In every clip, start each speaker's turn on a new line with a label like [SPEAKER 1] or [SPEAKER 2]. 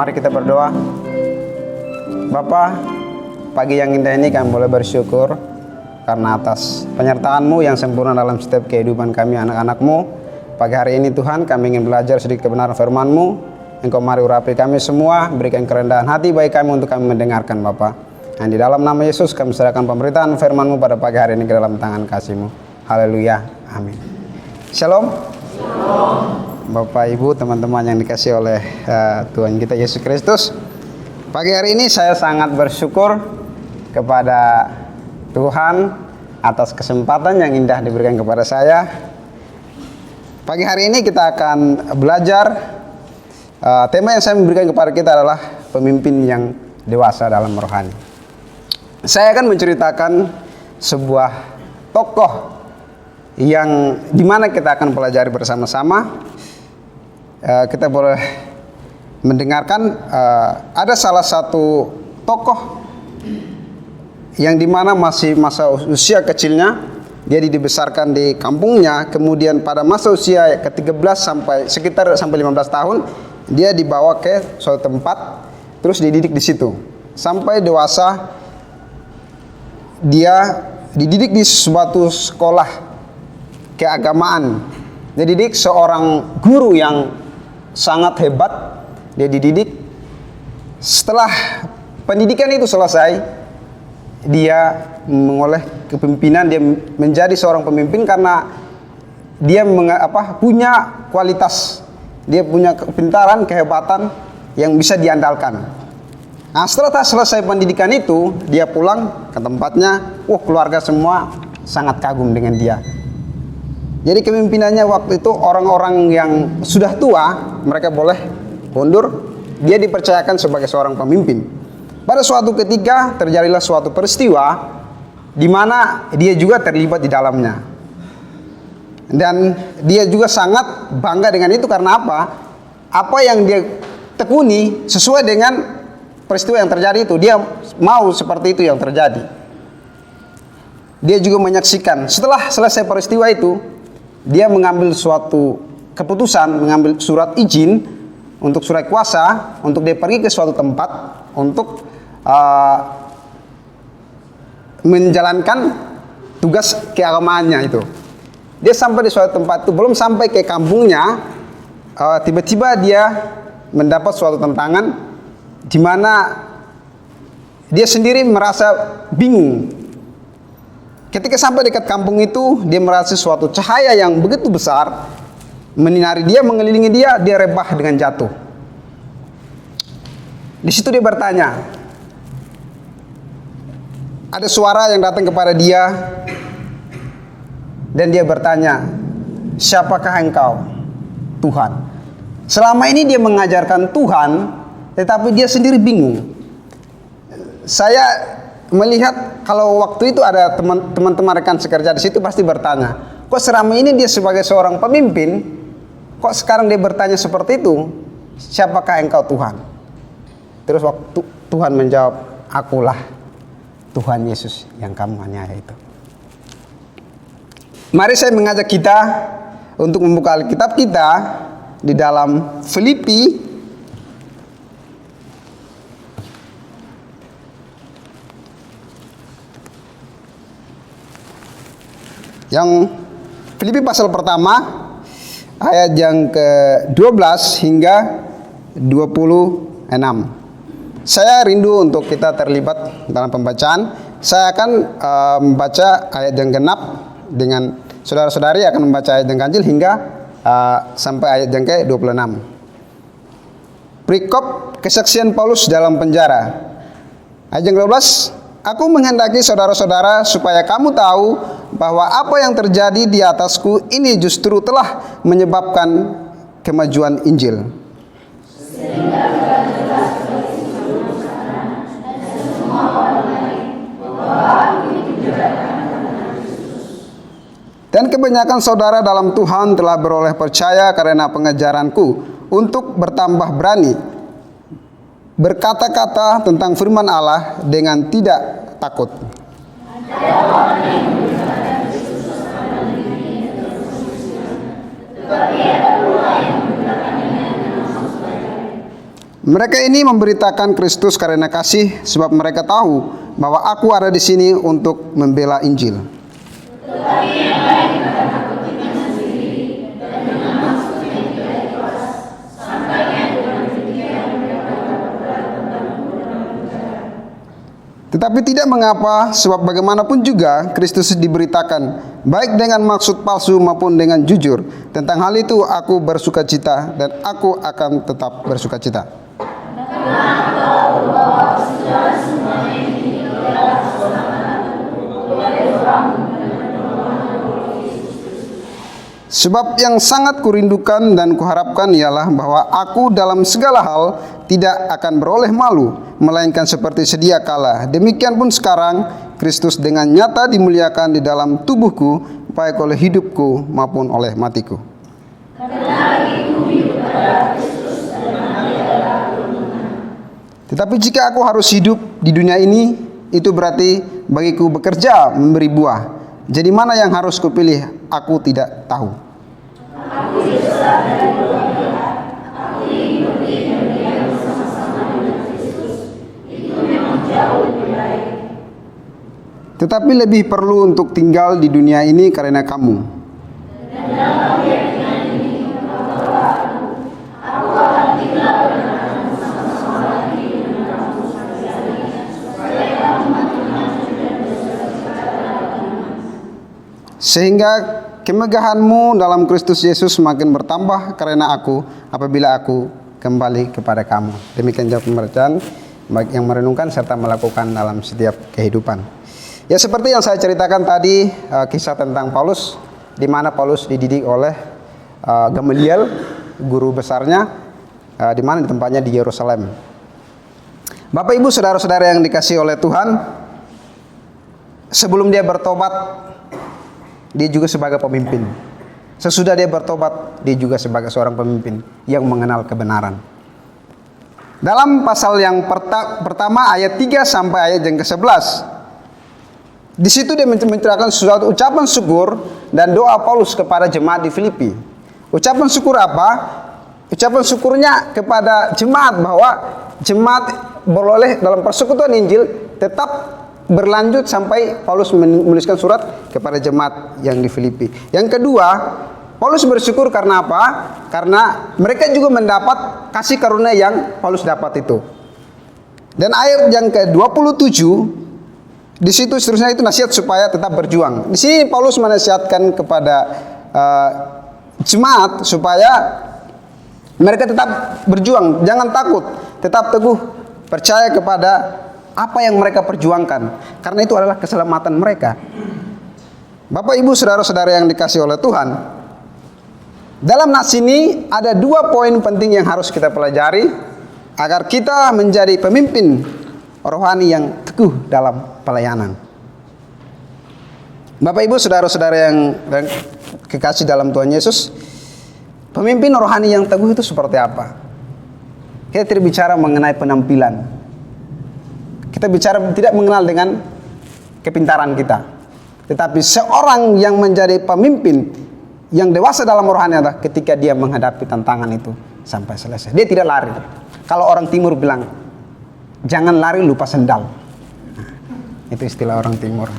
[SPEAKER 1] Mari kita berdoa. Bapa, pagi yang indah ini kami boleh bersyukur karena atas penyertaan-Mu yang sempurna dalam setiap kehidupan kami anak-anak-Mu. Pagi hari ini Tuhan, kami ingin belajar sedikit kebenaran firman-Mu. Engkau mari urapi kami semua, berikan kerendahan hati bagi kami untuk kami mendengarkan Bapa. Dan di dalam nama Yesus kami serahkan pemberitaan firman-Mu pada pagi hari ini ke dalam tangan kasih-Mu. Haleluya, amin. Shalom. Shalom. Bapak, Ibu, teman-teman yang dikasih oleh Tuhan kita Yesus Kristus. Pagi hari ini saya sangat bersyukur kepada Tuhan atas kesempatan yang indah diberikan kepada saya. Pagi hari ini kita akan belajar, tema yang saya memberikan kepada kita adalah pemimpin yang dewasa dalam rohani. Saya akan menceritakan sebuah tokoh yang dimana kita akan pelajari bersama-sama. Kita boleh mendengarkan ada salah satu tokoh yang dimana masih masa usia kecilnya dia dibesarkan di kampungnya, kemudian pada masa usia ke-13 sampai 15 tahun dia dibawa ke suatu tempat terus dididik di situ sampai dewasa. Dia dididik di suatu sekolah keagamaan, dia dididik seorang guru yang sangat hebat. Dia dididik. Setelah pendidikan itu selesai, dia mengoleh kepemimpinan. Dia menjadi seorang pemimpin karena dia punya kualitas, dia punya kepintaran, kehebatan yang bisa diandalkan. Nah, setelah selesai pendidikan itu, dia pulang ke tempatnya. Keluarga semua sangat kagum dengan dia. Jadi kepemimpinannya waktu itu orang-orang yang sudah tua, mereka boleh mundur. Dia dipercayakan sebagai seorang pemimpin. Pada suatu ketika terjadilah suatu peristiwa di mana dia juga terlibat di dalamnya. Dan dia juga sangat bangga dengan itu karena apa? Apa yang dia tekuni sesuai dengan peristiwa yang terjadi itu. Dia mau seperti itu yang terjadi. Dia juga menyaksikan setelah selesai peristiwa itu, dia mengambil suatu keputusan, mengambil surat izin untuk surat kuasa untuk dia pergi ke suatu tempat untuk menjalankan tugas keagamaannya itu. Dia sampai di suatu tempat itu, belum sampai ke kampungnya, tiba-tiba dia mendapat suatu tantangan di mana dia sendiri merasa bingung. Ketika sampai dekat kampung itu, dia merasa suatu cahaya yang begitu besar menyinari dia, mengelilingi dia, dia rebah dengan jatuh. Di situ dia bertanya. Ada suara yang datang kepada dia dan dia bertanya, "Siapakah engkau?" Tuhan. Selama ini dia mengajarkan Tuhan, tetapi dia sendiri bingung. Saya melihat kalau waktu itu ada teman-teman rekan sekerja di situ pasti bertanya, kok selama ini dia sebagai seorang pemimpin, kok sekarang dia bertanya seperti itu, siapakah engkau Tuhan? Terus waktu Tuhan menjawab, akulah Tuhan Yesus yang kamu aniaya itu. Mari saya mengajak kita untuk membuka Alkitab kita di dalam Filipi yang Filipi pasal pertama ayat yang ke-12 hingga 26. Saya rindu untuk kita terlibat dalam pembacaan. Saya akan membaca ayat yang genap, dengan saudara-saudari akan membaca ayat yang ganjil hingga sampai ayat yang ke-26. Perikop kesaksian Paulus dalam penjara. Ayat yang ke-12, aku menghendaki saudara-saudara supaya kamu tahu bahwa apa yang terjadi di atasku ini justru telah menyebabkan kemajuan Injil. Dan kebanyakan saudara dalam Tuhan telah beroleh percaya karena pengajaranku untuk bertambah berani berkata-kata tentang firman Allah dengan tidak takut. Mereka ini memberitakan Kristus karena kasih, sebab mereka tahu bahwa aku ada di sini untuk membela Injil. Tetapi tidak mengapa, sebab bagaimanapun juga Kristus diberitakan, baik dengan maksud palsu maupun dengan jujur. Tentang hal itu aku bersukacita dan aku akan tetap bersukacita. Sebab yang sangat kurindukan dan kuharapkan ialah bahwa aku dalam segala hal tidak akan beroleh malu, melainkan seperti sedia kala. Demikian pun sekarang, Kristus dengan nyata dimuliakan di dalam tubuhku, baik oleh hidupku maupun oleh matiku. Tetapi jika aku harus hidup di dunia ini, itu berarti bagiku bekerja memberi buah. Jadi mana yang harus kupilih? Aku tidak tahu. Tetapi lebih perlu untuk tinggal di dunia ini karena kamu. Sehingga kemegahanmu dalam Kristus Yesus semakin bertambah karena aku, apabila aku kembali kepada kamu. Demikian jawab pembacaan bagi yang merenungkan serta melakukan dalam setiap kehidupan. Ya, seperti yang saya ceritakan tadi, kisah tentang Paulus, di mana Paulus dididik oleh Gamaliel, guru besarnya, di mana di tempatnya di Yerusalem. Bapak Ibu saudara-saudara yang dikasihi oleh Tuhan, sebelum dia bertobat, dia juga sebagai pemimpin. Sesudah dia bertobat, dia juga sebagai seorang pemimpin yang mengenal kebenaran. Dalam pasal yang pertama ayat 3 sampai ayat yang ke-11, di situ dia menceritakan suatu ucapan syukur dan doa Paulus kepada jemaat di Filipi. Ucapan syukur apa? Ucapan syukurnya kepada jemaat bahwa jemaat beroleh dalam persekutuan Injil tetap berlanjut sampai Paulus menuliskan surat kepada jemaat yang di Filipi. Yang kedua, Paulus bersyukur karena apa? Karena mereka juga mendapat kasih karunia yang Paulus dapat itu. Dan ayat yang ke-27, di situ seterusnya itu nasihat supaya tetap berjuang. Di sini Paulus menasihatkan kepada jemaat supaya mereka tetap berjuang, jangan takut, tetap teguh, percaya kepada apa yang mereka perjuangkan, karena itu adalah keselamatan mereka. Bapak Ibu saudara-saudara yang dikasihi oleh Tuhan, dalam nas ini ada 2 poin penting yang harus kita pelajari agar kita menjadi pemimpin rohani yang teguh dalam pelayanan. Bapak Ibu saudara-saudara yang kekasih dalam Tuhan Yesus, pemimpin rohani yang teguh itu seperti apa? Kita tidak bicara mengenai penampilan. Kita bicara tidak mengenal dengan kepintaran kita. Tetapi seorang yang menjadi pemimpin yang dewasa dalam rohani adalah ketika dia menghadapi tantangan itu sampai selesai. Dia tidak lari. Kalau orang timur bilang, jangan lari lupa sendal. Nah, itu istilah orang timur.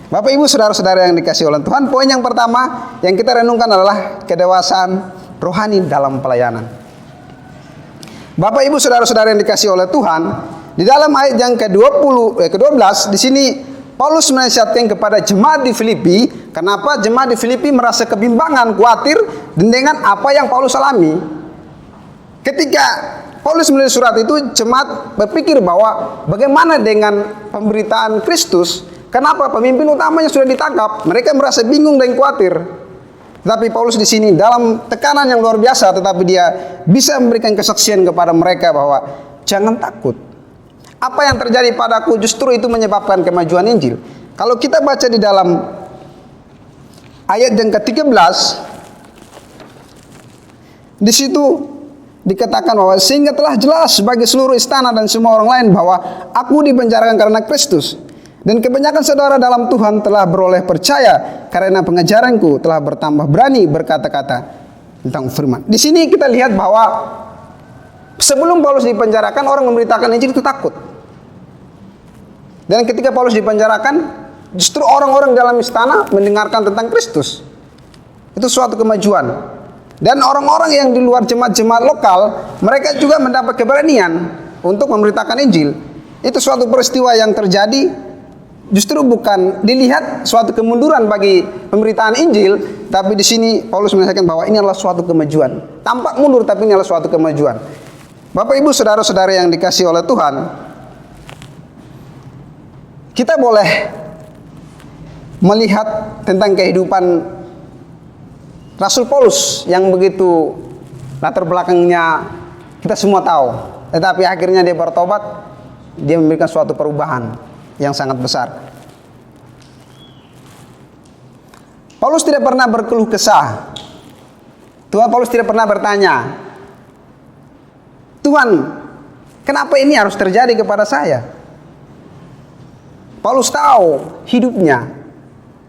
[SPEAKER 1] Bapak Ibu saudara-saudara yang dikasihi oleh Tuhan, poin yang pertama yang kita renungkan adalah kedewasaan rohani dalam pelayanan. Bapak Ibu saudara-saudara yang dikasihi oleh Tuhan, di dalam ayat yang ke-12 di sini Paulus menasihatkan kepada jemaat di Filipi. Kenapa jemaat di Filipi merasa kebimbangan, khawatir dengan apa yang Paulus alami? Ketika Paulus menulis surat itu, jemaat berpikir bahwa bagaimana dengan pemberitaan Kristus? Kenapa pemimpin utamanya sudah ditangkap? Mereka merasa bingung dan khawatir. Tetapi Paulus di sini dalam tekanan yang luar biasa, tetapi dia bisa memberikan kesaksian kepada mereka bahwa jangan takut. Apa yang terjadi padaku justru itu menyebabkan kemajuan Injil. Kalau kita baca di dalam ayat yang ke-13, di situ dikatakan bahwa sehingga telah jelas bagi seluruh istana dan semua orang lain bahwa aku dipenjarakan karena Kristus. Dan kebanyakan saudara dalam Tuhan telah beroleh percaya karena pengajaranku telah bertambah berani berkata-kata tentang firman. Di sini kita lihat bahwa Sebelum Paulus dipenjarakan, orang memberitakan Injil itu takut. Dan ketika Paulus dipenjarakan, justru orang-orang dalam istana mendengarkan tentang Kristus. Itu suatu kemajuan. Dan orang-orang yang di luar jemaat-jemaat lokal, mereka juga mendapat keberanian untuk memberitakan Injil. Itu suatu peristiwa yang terjadi, justru bukan dilihat suatu kemunduran bagi pemberitaan Injil, tapi di sini Paulus menyatakan bahwa ini adalah suatu kemajuan. Tampak mundur, tapi ini adalah suatu kemajuan. Bapak Ibu saudara-saudara yang dikasihi oleh Tuhan, kita boleh melihat tentang kehidupan Rasul Paulus yang begitu latar belakangnya kita semua tahu. Tetapi akhirnya dia bertobat, dia memberikan suatu perubahan yang sangat besar. Paulus tidak pernah berkeluh kesah. Paulus tidak pernah bertanya, Tuhan, kenapa ini harus terjadi kepada saya? Paulus tahu hidupnya,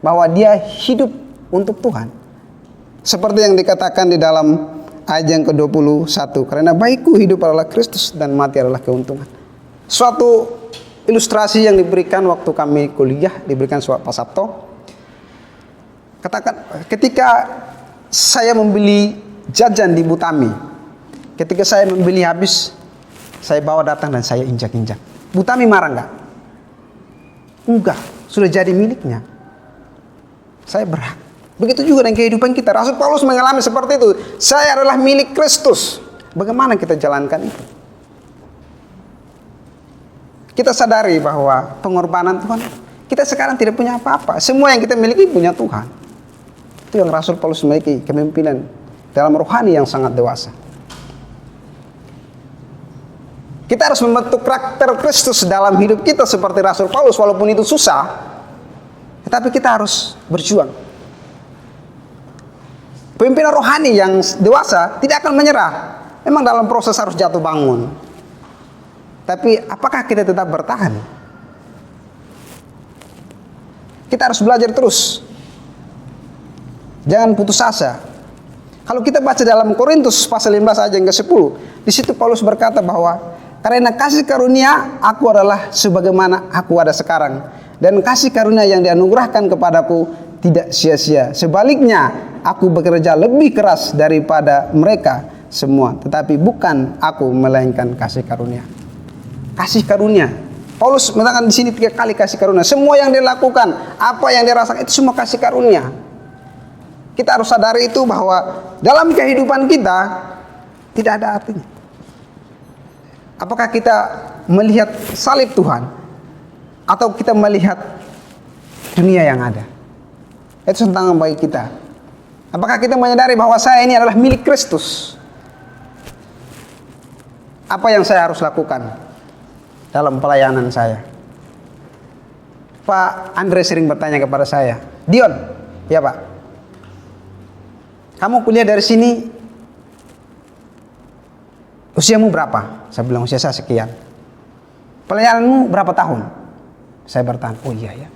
[SPEAKER 1] bahwa dia hidup untuk Tuhan. Seperti yang dikatakan di dalam ayat yang ke-21, karena bagiku hidup adalah Kristus dan mati adalah keuntungan. Suatu ilustrasi yang diberikan waktu kami kuliah, diberikan Pak Sabto. Katakan, ketika saya membeli jajan di Butami, ketika saya membeli habis, saya bawa datang dan saya injak-injak. Butami marah enggak? Enggak, sudah jadi miliknya. Saya berhak. Begitu juga dengan kehidupan kita. Rasul Paulus mengalami seperti itu. Saya adalah milik Kristus. Bagaimana kita jalankan itu? Kita sadari bahwa pengorbanan Tuhan, kita sekarang tidak punya apa-apa. Semua yang kita miliki punya Tuhan. Itu yang Rasul Paulus memiliki kepemimpinan dalam rohani yang sangat dewasa. Kita harus membentuk karakter Kristus dalam hidup kita seperti Rasul Paulus, walaupun itu susah. Tetapi kita harus berjuang. Pemimpinan rohani yang dewasa tidak akan menyerah. Memang dalam proses harus jatuh bangun. Tapi apakah kita tetap bertahan? Kita harus belajar terus. Jangan putus asa. Kalau kita baca dalam Korintus pasal 15 ayat yang ke-10, di situ Paulus berkata bahwa karena kasih karunia aku adalah sebagaimana aku ada sekarang, dan kasih karunia yang dianugerahkan kepadaku tidak sia-sia. Sebaliknya, aku bekerja lebih keras daripada mereka semua. Tetapi bukan aku, melainkan kasih karunia. Kasih karunia. Paulus mengatakan di sini 3 kali kasih karunia. Semua yang dia lakukan, apa yang dia rasakan, itu semua kasih karunia. Kita harus sadari itu bahwa dalam kehidupan kita tidak ada artinya. Apakah kita melihat salib Tuhan, atau kita melihat dunia yang ada? Itu tantangan bagi kita. Apakah kita menyadari bahwa saya ini adalah milik Kristus? Apa yang saya harus lakukan dalam pelayanan saya? Pak Andre sering bertanya kepada saya, Dion, ya Pak, kamu kuliah dari sini, usiamu berapa? Saya bilang usia saya sekian. Pelayananmu berapa tahun? Saya bertanya, oh iya ya.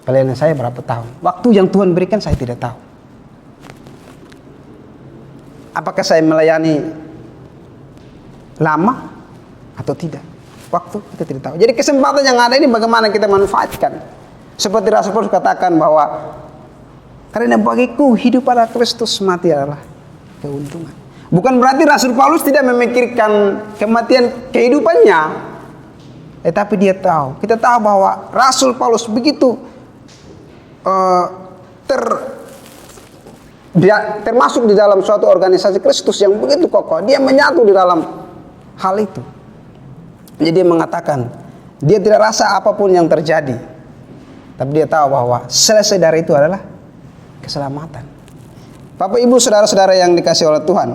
[SPEAKER 1] Pelayanan saya berapa tahun? Waktu yang Tuhan berikan saya tidak tahu. Apakah saya melayani lama atau tidak? Waktu kita tidak tahu. Jadi kesempatan yang ada ini bagaimana kita manfaatkan. Seperti Rasul Paulus katakan bahwa karena bagiku hidup adalah Kristus, mati adalah keuntungan. Bukan berarti Rasul Paulus tidak memikirkan kematian kehidupannya. Tapi dia tahu. Kita tahu bahwa Rasul Paulus begitu termasuk di dalam suatu organisasi Kristus yang begitu kokoh. Dia menyatu di dalam hal itu. Jadi dia mengatakan, dia tidak rasa apapun yang terjadi, tapi dia tahu bahwa selesai dari itu adalah keselamatan. Bapak Ibu saudara-saudara yang dikasihi oleh Tuhan,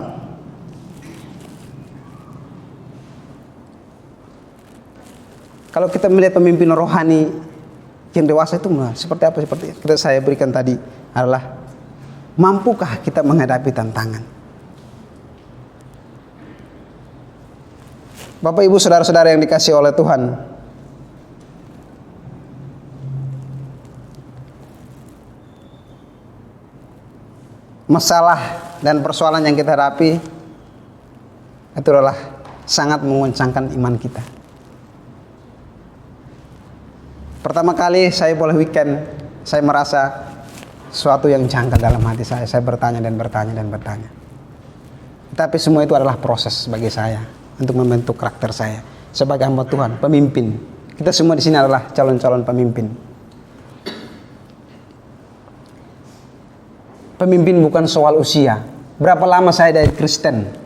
[SPEAKER 1] kalau kita melihat pemimpin rohani yang dewasa itu seperti apa? Seperti yang saya berikan tadi adalah, mampukah kita menghadapi tantangan? Bapak Ibu saudara-saudara yang dikasihi oleh Tuhan, masalah dan persoalan yang kita hadapi itu adalah sangat mengoncangkan iman kita. Pertama kali saya boleh weekend, saya merasa sesuatu yang janggal dalam hati saya. Saya bertanya dan bertanya dan bertanya. Tapi semua itu adalah proses bagi saya untuk membentuk karakter saya sebagai hamba Tuhan, pemimpin. Kita semua di sini adalah calon-calon pemimpin. Pemimpin bukan soal usia. Berapa lama saya dari Kristen?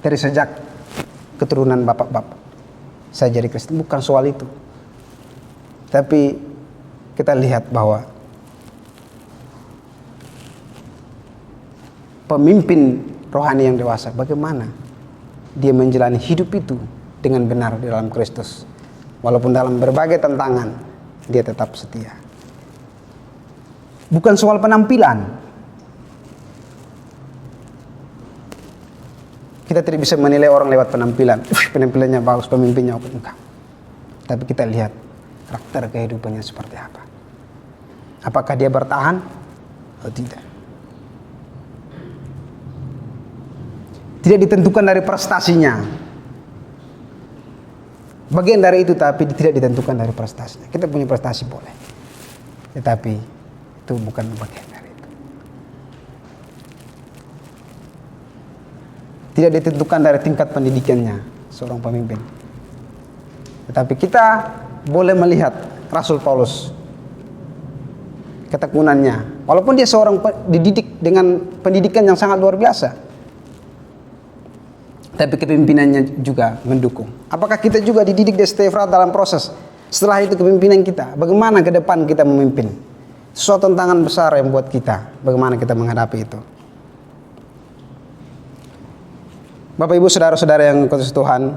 [SPEAKER 1] Dari sejak keturunan bapak-bapak saya jadi Kristen, bukan soal itu. Tapi kita lihat bahwa pemimpin rohani yang dewasa, bagaimana dia menjalani hidup itu dengan benar di dalam Kristus. Walaupun dalam berbagai tantangan, dia tetap setia. Bukan soal penampilan. Kita tidak bisa menilai orang lewat penampilan. Penampilannya bagus, pemimpinnya oke, enggak. Tapi kita lihat karakter kehidupannya seperti apa. Apakah dia bertahan atau tidak? Tidak ditentukan dari prestasinya. Bagian dari itu, tapi tidak ditentukan dari prestasinya. Kita punya prestasi boleh, tetapi itu bukan bagian dari itu. Tidak ditentukan dari tingkat pendidikannya seorang pemimpin. Tetapi kita boleh melihat Rasul Paulus, ketekunannya. Walaupun dia seorang dididik dengan pendidikan yang sangat luar biasa, tapi kepemimpinannya juga mendukung. Apakah kita juga dididik di Stefrat dalam proses setelah itu kepemimpinan kita? Bagaimana ke depan kita memimpin? Suatu tantangan besar yang buat kita. Bagaimana kita menghadapi itu? Bapak Ibu saudara-saudara yang khusus Tuhan,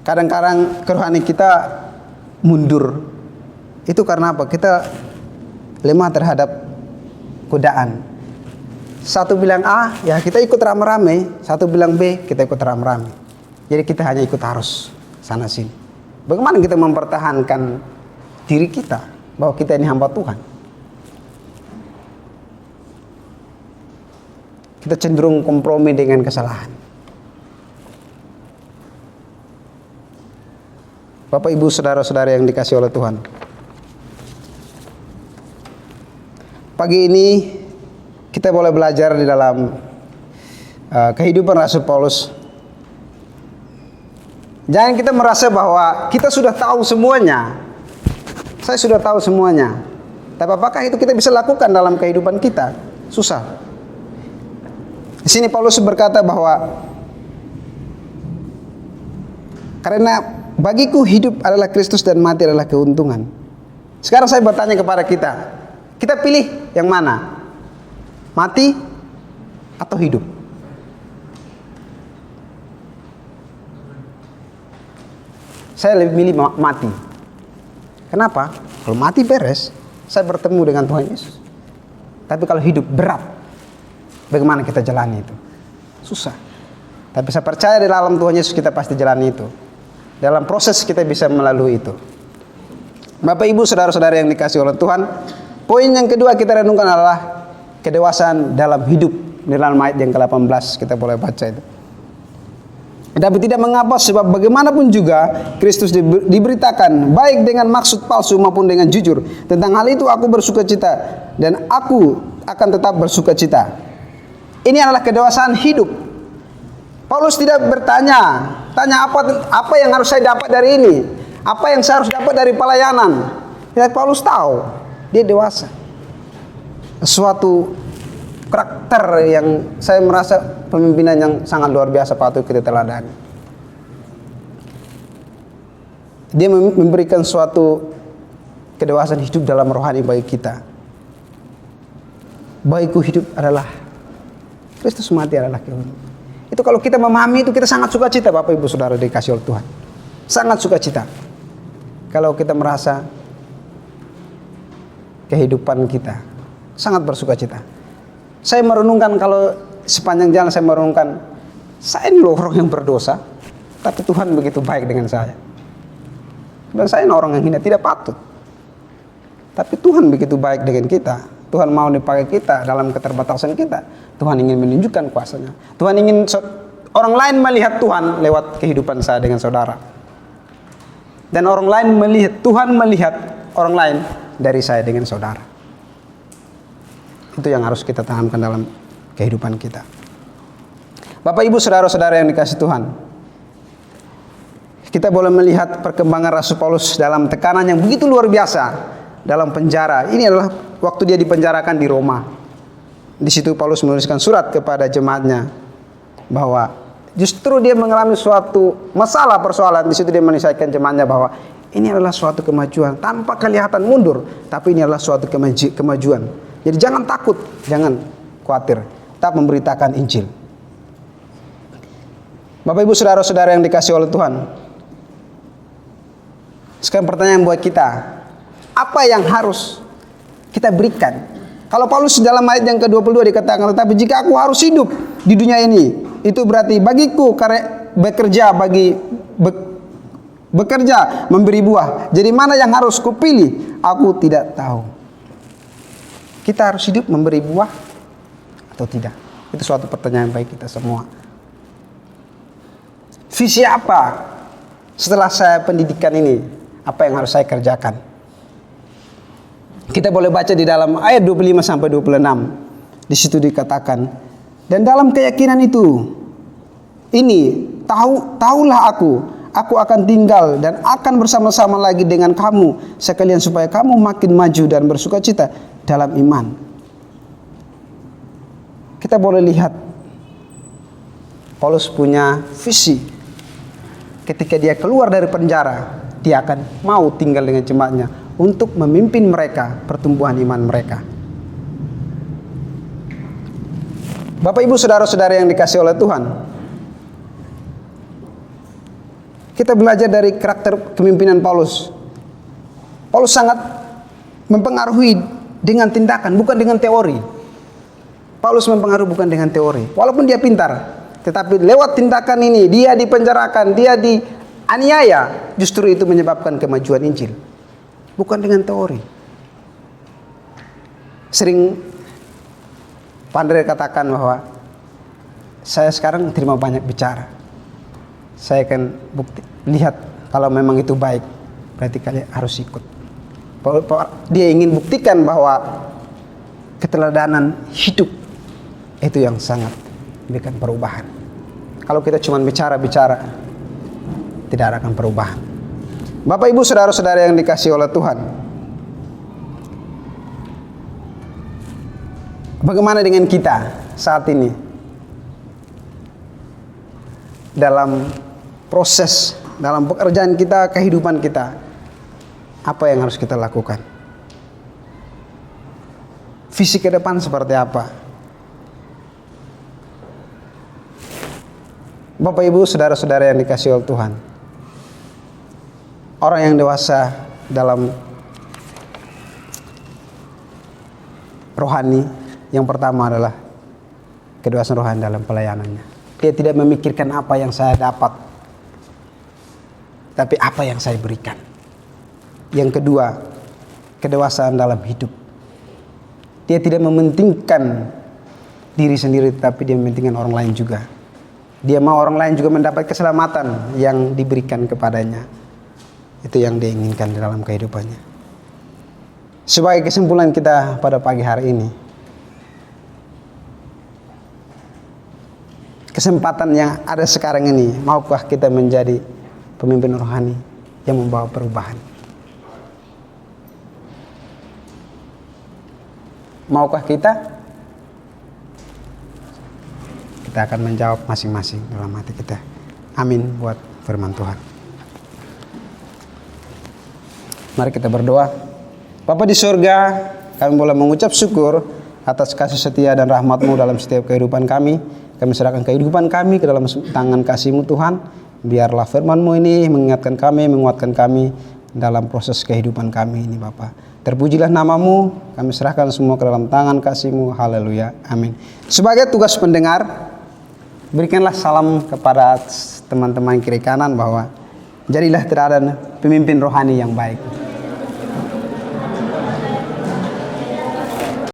[SPEAKER 1] kadang-kadang kerohanian kita mundur. Itu karena apa? Kita lemah terhadap godaan. Satu bilang A, ya kita ikut rame-rame. Satu bilang B, kita ikut rame-rame. Jadi kita hanya ikut arus sana sini. Bagaimana kita mempertahankan diri kita bahwa kita ini hamba Tuhan? Kita cenderung kompromi dengan kesalahan. Bapak Ibu saudara-saudara yang dikasihi oleh Tuhan, pagi ini kita boleh belajar di dalam kehidupan Rasul Paulus. Jangan kita merasa bahwa kita sudah tahu semuanya. Saya sudah tahu semuanya. Tapi apakah itu kita bisa lakukan dalam kehidupan kita? Susah. Di sini Paulus berkata bahwa karena bagiku hidup adalah Kristus dan mati adalah keuntungan. Sekarang saya bertanya kepada kita, kita pilih yang mana? Mati atau hidup? Saya lebih milih mati. Kenapa? Kalau mati beres, saya bertemu dengan Tuhan Yesus. Tapi kalau hidup berat, bagaimana kita jalani itu? Susah. Tapi saya percaya di dalam Tuhan Yesus kita pasti jalani itu. Dalam proses kita bisa melalui itu. Bapak Ibu saudara-saudara yang dikasihi oleh Tuhan, poin yang kedua kita renungkan adalah kedewasaan dalam hidup. Di dalam ayat yang ke-18 kita boleh baca itu. Tapi tidak mengapa, sebab bagaimanapun juga Kristus diberitakan baik dengan maksud palsu maupun dengan jujur. Tentang hal itu aku bersukacita dan aku akan tetap bersukacita. Ini adalah kedewasaan hidup. Paulus tidak tanya apa yang harus saya dapat dari ini, apa yang saya harus dapat dari pelayanan. Ya, Paulus tahu dia dewasa. Suatu karakter yang saya merasa pemimpinan yang sangat luar biasa patut kita teladani. Dia memberikan suatu kedewasaan hidup dalam rohani bagi kita. Bagiku hidup adalah Kristus, mati adalah keuntungan. Itu kalau kita memahami itu, kita sangat sukacita Bapak Ibu Saudara dikasihi oleh Tuhan. Sangat sukacita. Kalau kita merasa kehidupan kita sangat bersukacita. Saya merenungkan, kalau sepanjang jalan saya merenungkan, saya ini loh orang yang berdosa, tapi Tuhan begitu baik dengan saya. Dan saya ini orang yang hina, tidak patut. Tapi Tuhan begitu baik dengan kita. Tuhan mau dipakai kita dalam keterbatasan kita. Tuhan ingin menunjukkan kuasanya. Tuhan ingin orang lain melihat Tuhan lewat kehidupan saya dengan saudara. Dan orang lain melihat, Tuhan melihat orang lain dari saya dengan saudara. Itu yang harus kita tanamkan dalam kehidupan kita. Bapak Ibu saudara-saudara yang dikasih Tuhan, kita boleh melihat perkembangan Rasul Paulus dalam tekanan yang begitu luar biasa dalam penjara. Ini adalah waktu dia dipenjarakan di Roma. Di situ Paulus menuliskan surat kepada jemaatnya bahwa justru dia mengalami suatu masalah persoalan. Di situ dia menyelesaikan jemaatnya bahwa ini adalah suatu kemajuan tanpa kelihatan mundur, tapi ini adalah suatu kemajuan. Jadi jangan takut, jangan khawatir, tetap memberitakan Injil. Bapak Ibu saudara-saudara yang dikasih oleh Tuhan, sekarang pertanyaan buat kita, apa yang harus kita berikan? Kalau Paulus dalam ayat yang ke-22 dikatakan, tetapi jika aku harus hidup di dunia ini, itu berarti bagiku bekerja memberi buah. Jadi mana yang harus kupilih? Aku tidak tahu. Kita harus hidup memberi buah atau tidak? Itu suatu pertanyaan bagi kita semua. Visi apa setelah saya pendidikan ini? Apa yang harus saya kerjakan? Kita boleh baca di dalam ayat 25 sampai 26. Di situ dikatakan, dan dalam keyakinan itu, ini tahulah aku akan tinggal dan akan bersama-sama lagi dengan kamu sekalian supaya kamu makin maju dan bersukacita dalam iman. Kita boleh lihat Paulus punya visi. Ketika dia keluar dari penjara, dia akan mau tinggal dengan jemaatnya untuk memimpin mereka pertumbuhan iman mereka. Bapak Ibu saudara-saudara yang dikasih oleh Tuhan, kita belajar dari karakter kepemimpinan Paulus. Paulus sangat mempengaruhi dengan tindakan, bukan dengan teori. Paulus mempengaruhi bukan dengan teori. Walaupun dia pintar, tetapi lewat tindakan ini, dia dipenjarakan, dia dianiaya, justru itu menyebabkan kemajuan Injil. Bukan dengan teori. Sering Pandre katakan bahwa saya sekarang terima banyak bicara. Saya akan lihat kalau memang itu baik, berarti kalian harus ikut. Dia ingin buktikan bahwa keteladanan hidup itu yang sangat memberikan perubahan. Kalau kita cuma bicara-bicara, tidak akan perubahan. Bapak Ibu saudara-saudara yang dikasih oleh Tuhan, bagaimana dengan kita saat ini dalam proses, dalam pekerjaan kita, kehidupan kita? Apa yang harus kita lakukan? Visi ke depan seperti apa? Bapak Ibu saudara-saudara yang dikasih oleh Tuhan, orang yang dewasa dalam rohani, yang pertama adalah kedewasaan rohani dalam pelayanannya. Dia tidak memikirkan apa yang saya dapat, tapi apa yang saya berikan. Yang kedua, kedewasaan dalam hidup. Dia tidak mementingkan diri sendiri, tapi dia mementingkan orang lain juga. Dia mau orang lain juga mendapat keselamatan yang diberikan kepadanya. Itu yang dia inginkan di dalam kehidupannya. Sebagai kesimpulan kita pada pagi hari ini, kesempatan yang ada sekarang ini, maukah kita menjadi pemimpin rohani yang membawa perubahan? Maukah kita? Kita akan menjawab masing-masing dalam hati kita. Amin buat firman Tuhan. Mari kita berdoa. Bapa di surga, kami boleh mengucap syukur atas kasih setia dan rahmat-Mu dalam setiap kehidupan kami. Kami serahkan kehidupan kami ke dalam tangan kasih-Mu Tuhan. Biarlah firman-Mu ini mengingatkan kami, menguatkan kami dalam proses kehidupan kami ini Bapa. Terpujilah nama-Mu, kami serahkan semua ke dalam tangan kasih-Mu. Haleluya, amin. Sebagai tugas pendengar, berikanlah salam kepada teman-teman kiri kanan bahwa jadilah teladan pemimpin rohani yang baik.